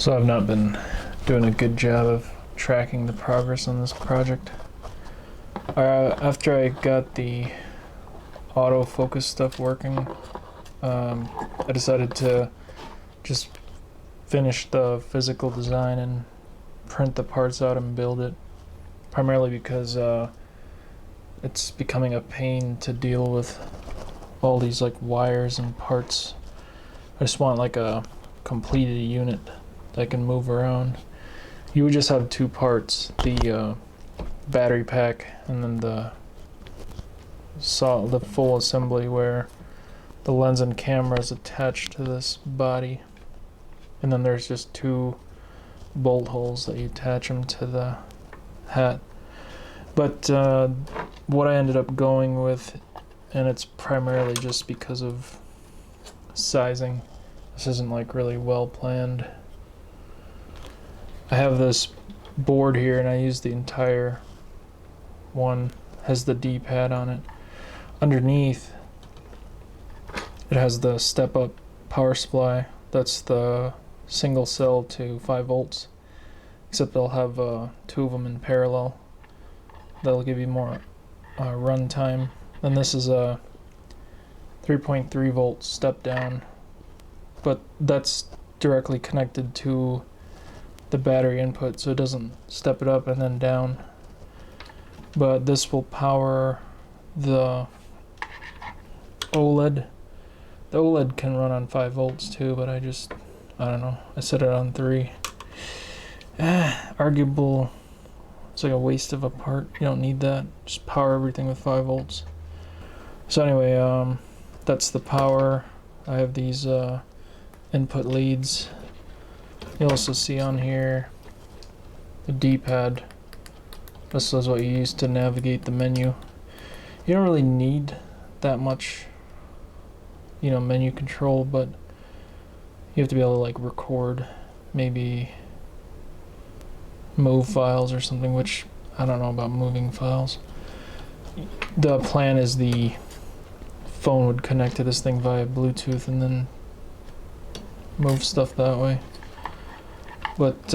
So I've not been doing a good job of tracking the progress on this project. After I got the autofocus stuff working, I decided to just finish the physical design and print the parts out and build it, primarily because it's becoming a pain to deal with all these like wires and parts. I just want like a completed unit that can move around. You would just have two parts, the battery pack and then the full assembly where the lens and camera is attached to this body, and then there's just two bolt holes that you attach them to the hat. But what I ended up going with, and it's primarily just because of sizing, this isn't like really well planned. I have this board here and I use the entire one, has the D-pad on it. Underneath it has the step up power supply. That's the single cell to 5 volts, except they'll have two of them in parallel. That'll give you more run time. Then this is a 3.3 volt step down, but that's directly connected to the battery input, so it doesn't step it up and then down. But this will power the OLED. The OLED can run on 5 volts too, but I don't know, I set it on 3. Arguable. It's like a waste of a part. You don't need that. Just power everything with 5 volts. So anyway, that's the power. I have these input leads. You'll also see on here the D-pad. This is what you use to navigate the menu. You don't really need that much, menu control, but you have to be able to like record, maybe move files or something, which I don't know about moving files. The plan is the phone would connect to this thing via Bluetooth and then move stuff that way. But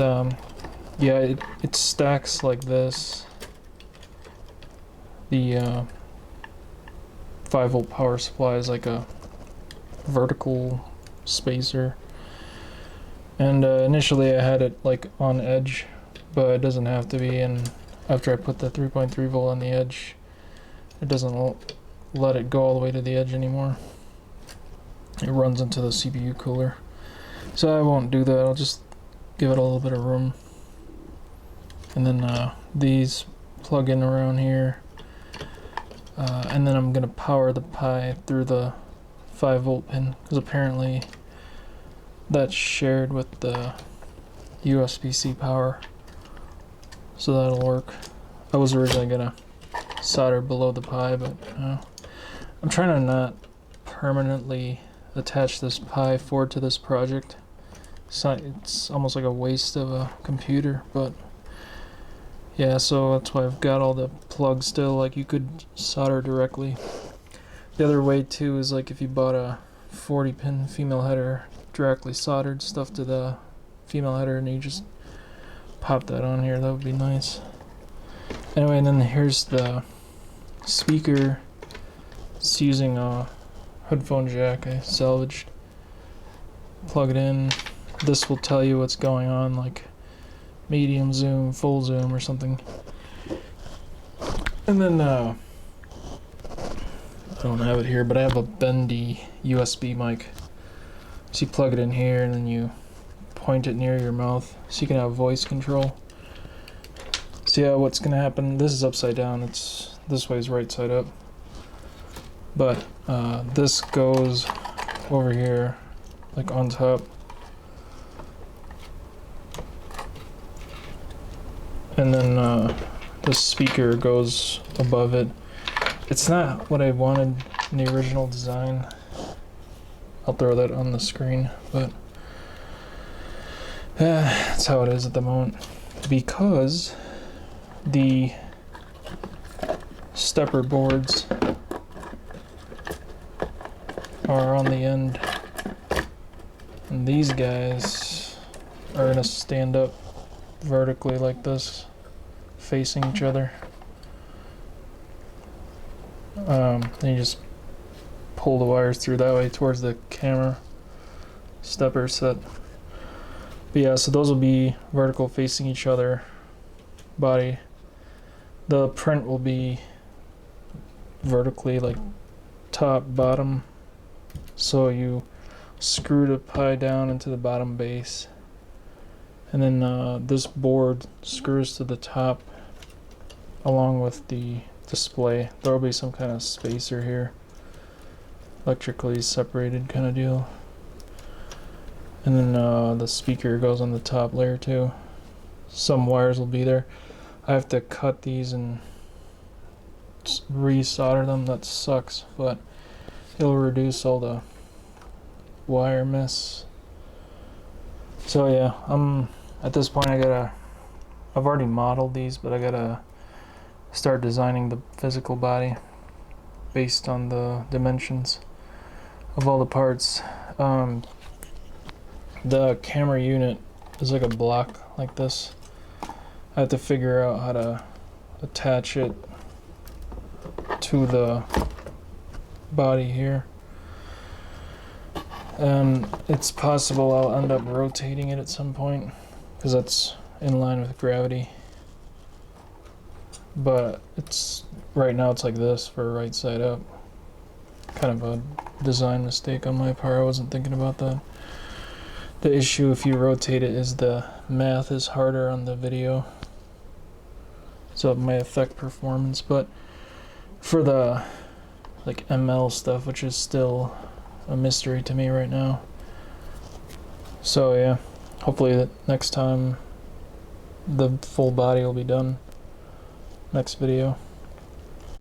yeah, it stacks like this. The 5 volt power supply is like a vertical spacer, and initially I had it like on edge, but it doesn't have to be. And after I put the 3.3 volt on the edge, it doesn't let it go all the way to the edge anymore. It runs into the CPU cooler, so I won't do that. I'll just give it a little bit of room. And then these plug in around here, and then I'm gonna power the Pi through the 5 volt pin, because apparently that's shared with the USB-C power, so that'll work. I was originally gonna solder below the Pi, but I'm trying to not permanently attach this Pi 4 to this project. It's almost like a waste of a computer, but yeah, so that's why I've got all the plugs still. Like, you could solder directly. The other way too is like if you bought a 40 pin female header, directly soldered stuff to the female header, and you just pop that on here. That would be nice. Anyway, and then here's the speaker. It's using a headphone jack I salvaged. Plug it in. This will tell you what's going on, like medium zoom, full zoom, or something. And then I don't have it here, but I have a bendy USB mic. So you plug it in here and then you point it near your mouth so you can have voice control. So yeah, what's gonna happen, this is upside down, this way is right side up. But this goes over here, like on top. And then the speaker goes above it. It's not what I wanted in the original design. I'll throw that on the screen, but that's how it is at the moment. Because the stepper boards are on the end, and these guys are gonna stand up vertically like this, facing each other. Then you just pull the wires through that way towards the camera stepper set. But yeah, so those will be vertical facing each other body. The print will be vertically, like top, bottom. So you screw the pie down into the bottom base. And then this board screws to the top along with the display. There will be some kind of spacer here, electrically separated kind of deal. And then the speaker goes on the top layer too. Some wires will be there. I have to cut these and re-solder them. That sucks, but it'll reduce all the wire mess. So yeah, at this point I've already modeled these, but I gotta start designing the physical body based on the dimensions of all the parts. The camera unit is like a block like this. I have to figure out how to attach it to the body here. And it's possible I'll end up rotating it at some point because that's in line with gravity. But right now it's like this for right side up. Kind of a design mistake on my part. I wasn't thinking about that. The issue if you rotate it is the math is harder on the video, so it may affect performance. But for the like ML stuff, which is still a mystery to me right now, so yeah, hopefully next time the full body will be done. Next video.